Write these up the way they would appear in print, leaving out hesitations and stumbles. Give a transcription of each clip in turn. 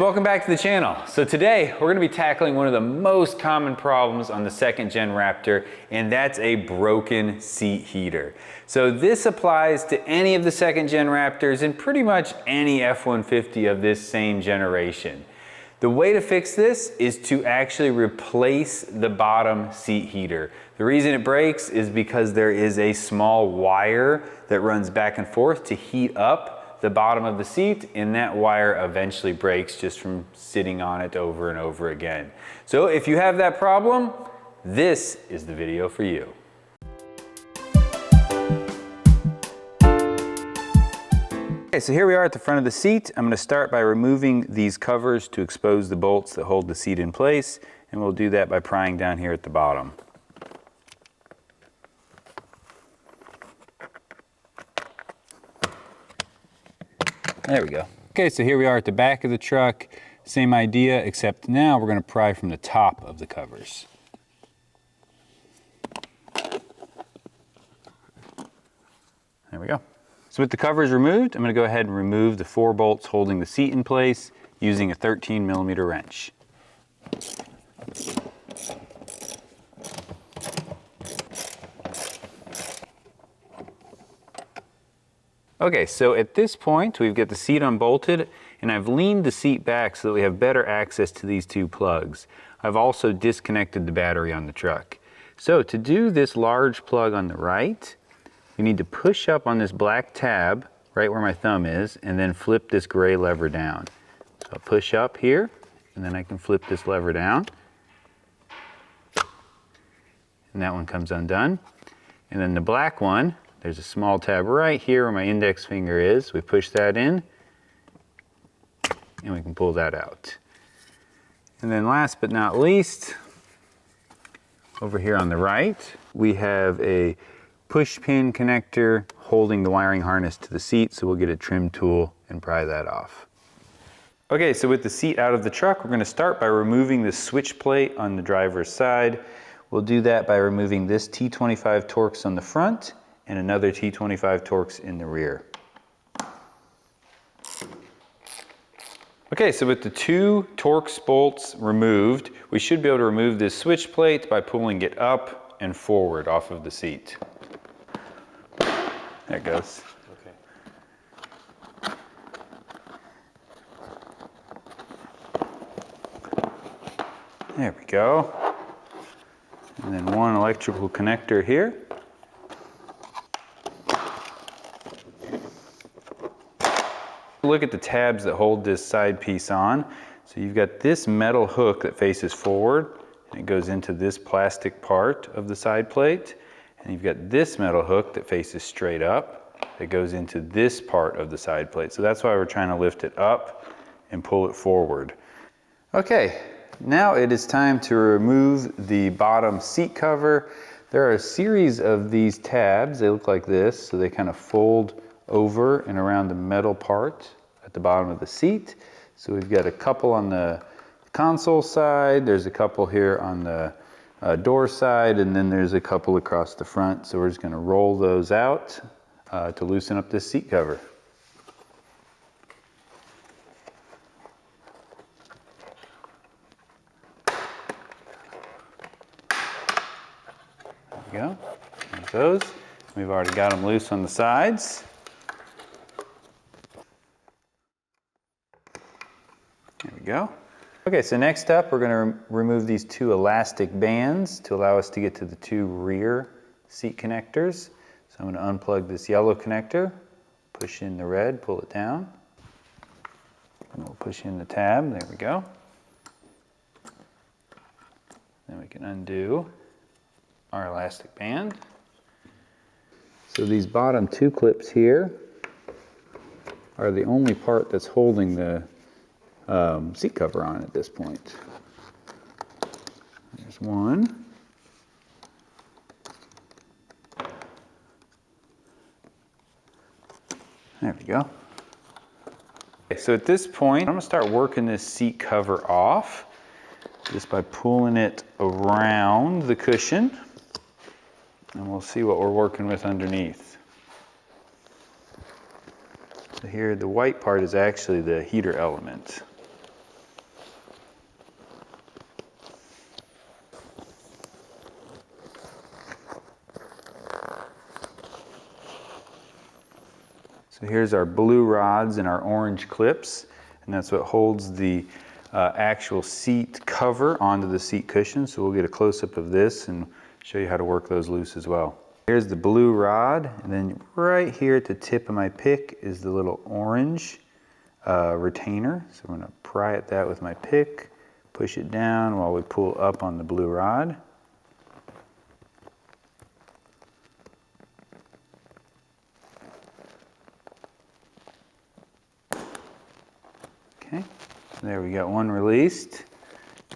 Welcome back to the channel. So today we're going to be tackling one of the most common problems on the second gen Raptor, and that's a broken seat heater. So this applies to any of the second gen Raptors and pretty much any F150 of this same generation. The way to fix this is to actually replace the bottom seat heater. The reason it breaks is because there is a small wire that runs back and forth to heat up the bottom of the seat, and that wire eventually breaks just from sitting on it over and over again. So if you have that problem, this is the video for you. Okay, so here we are at the front of the seat. I'm going to start by removing these covers to expose the bolts that hold the seat in place, and we'll do that by prying down here at the bottom. There we go. Okay, so here we are at the back of the truck. Same idea, except now we're going to pry from the top of the covers. There we go. So with the covers removed, I'm going to go ahead and remove the 4 bolts holding the seat in place using a 13mm wrench. Okay, so at this point, we've got the seat unbolted, and I've leaned the seat back so that we have better access to these 2 plugs. I've also disconnected the battery on the truck. So to do this large plug on the right, you need to push up on this black tab, right where my thumb is, and then flip this gray lever down. So I'll push up here, and then I can flip this lever down. And that one comes undone. And then the black one, there's a small tab right here where my index finger is. We push that in, and we can pull that out. And then last but not least, over here on the right, we have a push pin connector holding the wiring harness to the seat, so we'll get a trim tool and pry that off. Okay, so with the seat out of the truck, we're going to start by removing the switch plate on the driver's side. We'll do that by removing this T25 Torx on the front and another T25 Torx in the rear. Okay, so with the 2 Torx bolts removed, we should be able to remove this switch plate by pulling it up and forward off of the seat. There it goes. Okay. There we go. And then 1 electrical connector here. Look at the tabs that hold this side piece on. So you've got this metal hook that faces forward, and it goes into this plastic part of the side plate. And you've got this metal hook that faces straight up that goes into this part of the side plate. So that's why we're trying to lift it up and pull it forward. Okay, now it is time to remove the bottom seat cover. There are a series of these tabs. They look like this, so they kind of fold over and around the metal part at the bottom of the seat. So we've got a couple on the console side, there's a couple here on the door side, and then there's a couple across the front. So we're just going to roll those out to loosen up this seat cover. There we go. There's those. We've already got them loose on the sides. There we go. Okay, so next up we're going to remove these 2 elastic bands to allow us to get to the 2 rear seat connectors. So I'm going to unplug this yellow connector, push in the red, pull it down, and we'll push in the tab. There we go. Then we can undo our elastic band. So these bottom 2 clips here are the only part that's holding the seat cover on at this point. There's one. There we go. Okay, so at this point, I'm going to start working this seat cover off just by pulling it around the cushion, and we'll see what we're working with underneath. So here, the white part is actually the heater element. So here's our blue rods and our orange clips, and that's what holds the actual seat cover onto the seat cushion. So we'll get a close-up of this and show you how to work those loose as well. Here's the blue rod, and then right here at the tip of my pick is the little orange retainer. So I'm going to pry at that with my pick, push it down while we pull up on the blue rod. Okay, there we got one released.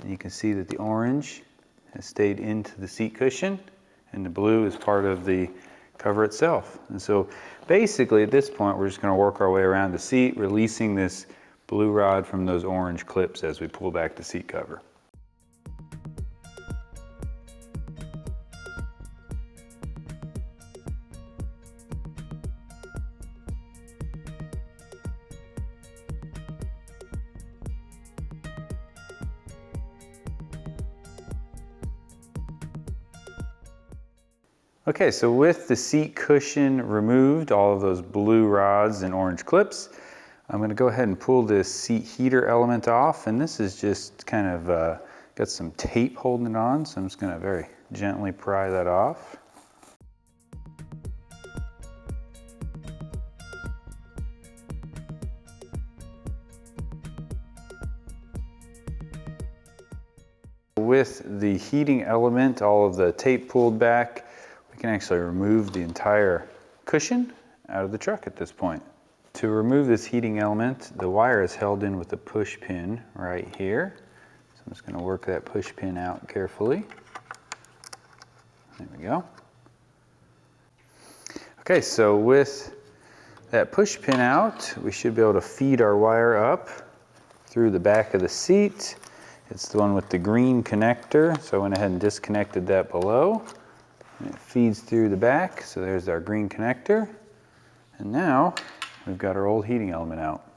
And you can see that the orange has stayed into the seat cushion and the blue is part of the cover itself. And so basically at this point we're just going to work our way around the seat, releasing this blue rod from those orange clips as we pull back the seat cover. Okay, so with the seat cushion removed, all of those blue rods and orange clips, I'm going to go ahead and pull this seat heater element off, and this is just kind of got some tape holding it on, so I'm just going to very gently pry that off. With the heating element, all of the tape pulled back, we can actually remove the entire cushion out of the truck at this point. To remove this heating element, the wire is held in with a push pin right here. So I'm just going to work that push pin out carefully. There we go. Okay, so with that push pin out, we should be able to feed our wire up through the back of the seat. It's the one with the green connector, so I went ahead and disconnected that below. And it feeds through the back, so there's our green connector. And now we've got our old heating element out.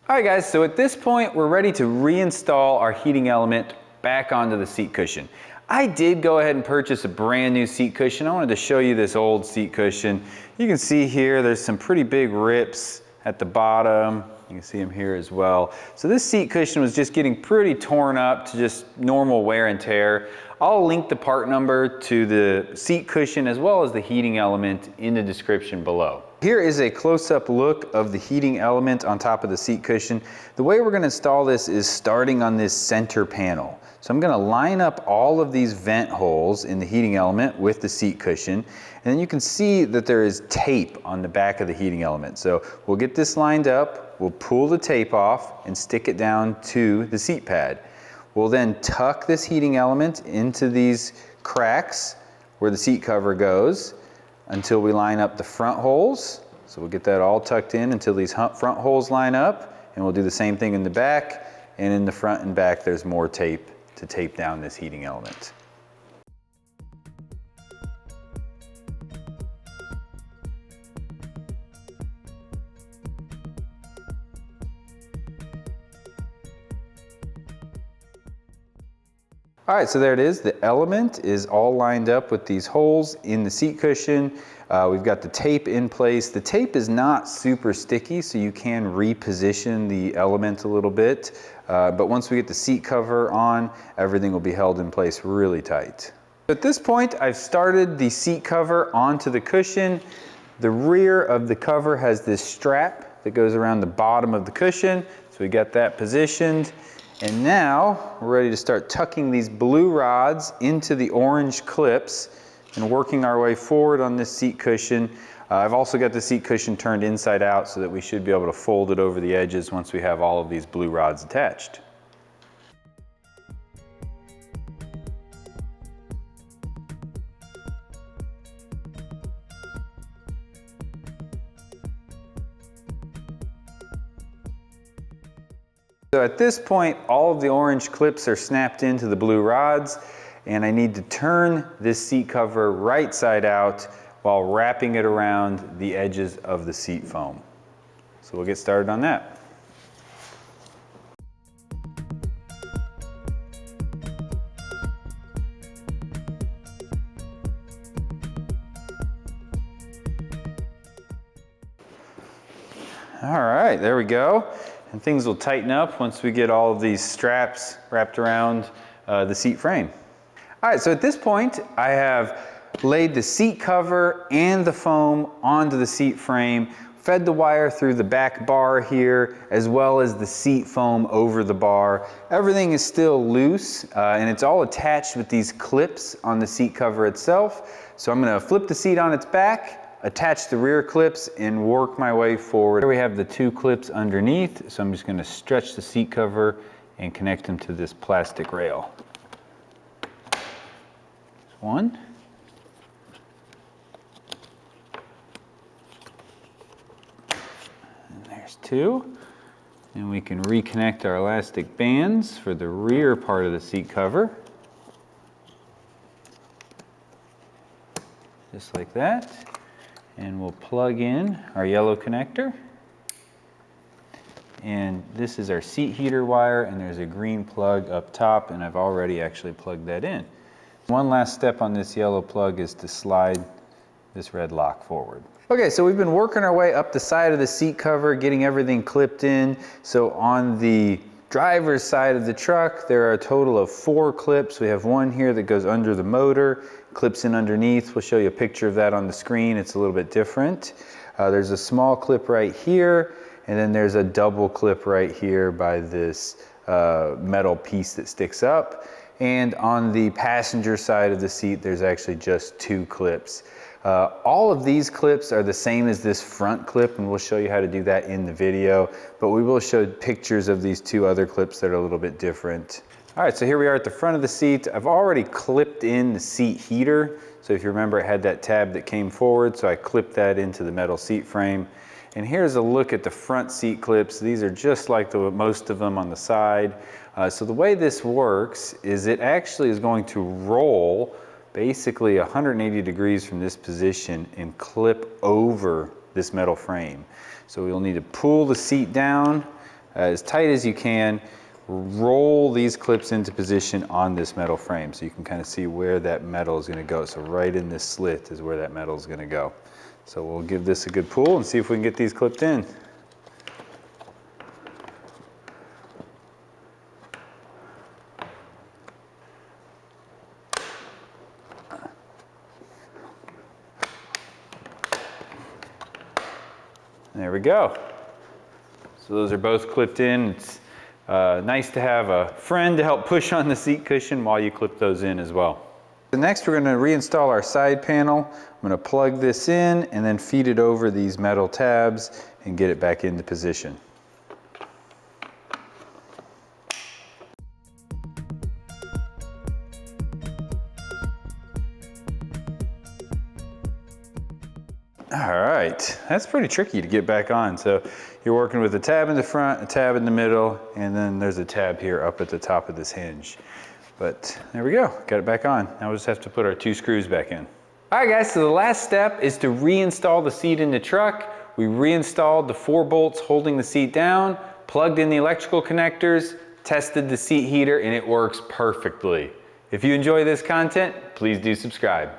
All right guys, so at this point we're ready to reinstall our heating element back onto the seat cushion. I did go ahead and purchase a brand new seat cushion. I wanted to show you this old seat cushion. You can see here there's some pretty big rips at the bottom. You can see them here as well. So this seat cushion was just getting pretty torn up to just normal wear and tear. I'll link the part number to the seat cushion as well as the heating element in the description below. Here is a close-up look of the heating element on top of the seat cushion. The way we're going to install this is starting on this center panel. So I'm going to line up all of these vent holes in the heating element with the seat cushion, and then you can see that there is tape on the back of the heating element. So we'll get this lined up, we'll pull the tape off and stick it down to the seat pad. We'll then tuck this heating element into these cracks where the seat cover goes until we line up the front holes. So we'll get that all tucked in until these front holes line up, and we'll do the same thing in the back, and in the front and back there's more tape to tape down this heating element. All right, so there it is. The element is all lined up with these holes in the seat cushion. We've got the tape in place. The tape is not super sticky, so you can reposition the element a little bit. But once we get the seat cover on, everything will be held in place really tight. At this point, I've started the seat cover onto the cushion. The rear of the cover has this strap that goes around the bottom of the cushion. So we got that positioned. And now we're ready to start tucking these blue rods into the orange clips and working our way forward on this seat cushion. I've also got the seat cushion turned inside out so that we should be able to fold it over the edges once we have all of these blue rods attached. So at this point, all of the orange clips are snapped into the blue rods, and I need to turn this seat cover right side out while wrapping it around the edges of the seat foam. So we'll get started on that. All right, there we go. And things will tighten up once we get all of these straps wrapped around the seat frame. All right, so at this point, I have laid the seat cover and the foam onto the seat frame, fed the wire through the back bar here, as well as the seat foam over the bar. Everything is still loose, and it's all attached with these clips on the seat cover itself. So I'm gonna flip the seat on its back, attach the rear clips, and work my way forward. Here we have the two clips underneath, so I'm just gonna stretch the seat cover and connect them to this plastic rail. There's one. And there's two. And we can reconnect our elastic bands for the rear part of the seat cover. Just like that. And we'll plug in our yellow connector. And this is our seat heater wire, and there's a green plug up top, and I've already actually plugged that in. One last step on this yellow plug is to slide this red lock forward. Okay, so we've been working our way up the side of the seat cover, getting everything clipped in. So on the driver's side of the truck, there are a total of 4 clips. We have one here that goes under the motor, clips in underneath. We'll show you a picture of that on the screen. It's a little bit different. There's a small clip right here, and then there's a double clip right here by this metal piece that sticks up. And on the passenger side of the seat, there's actually just 2 clips. All of these clips are the same as this front clip, and we'll show you how to do that in the video, but we will show pictures of these 2 other clips that are a little bit different. All right, so here we are at the front of the seat. I've already clipped in the seat heater. So if you remember, it had that tab that came forward, so I clipped that into the metal seat frame. And here's a look at the front seat clips. These are just like most of them on the side. So the way this works is it actually is going to roll basically 180 degrees from this position and clip over this metal frame. So we'll need to pull the seat down as tight as you can, roll these clips into position on this metal frame so you can kind of see where that metal is going to go. So right in this slit is where that metal is going to go. So we'll give this a good pull and see if we can get these clipped in. There we go. So those are both clipped in. It's nice to have a friend to help push on the seat cushion while you clip those in as well. Next, we're going to reinstall our side panel. I'm going to plug this in and then feed it over these metal tabs and get it back into position. All right, that's pretty tricky to get back on. So you're working with a tab in the front, a tab in the middle, and then there's a tab here up at the top of this hinge. But there we go, got it back on. Now we'll just have to put our 2 screws back in. All right guys, so the last step is to reinstall the seat in the truck. We reinstalled the 4 bolts holding the seat down, plugged in the electrical connectors, tested the seat heater, and it works perfectly. If you enjoy this content, please do subscribe.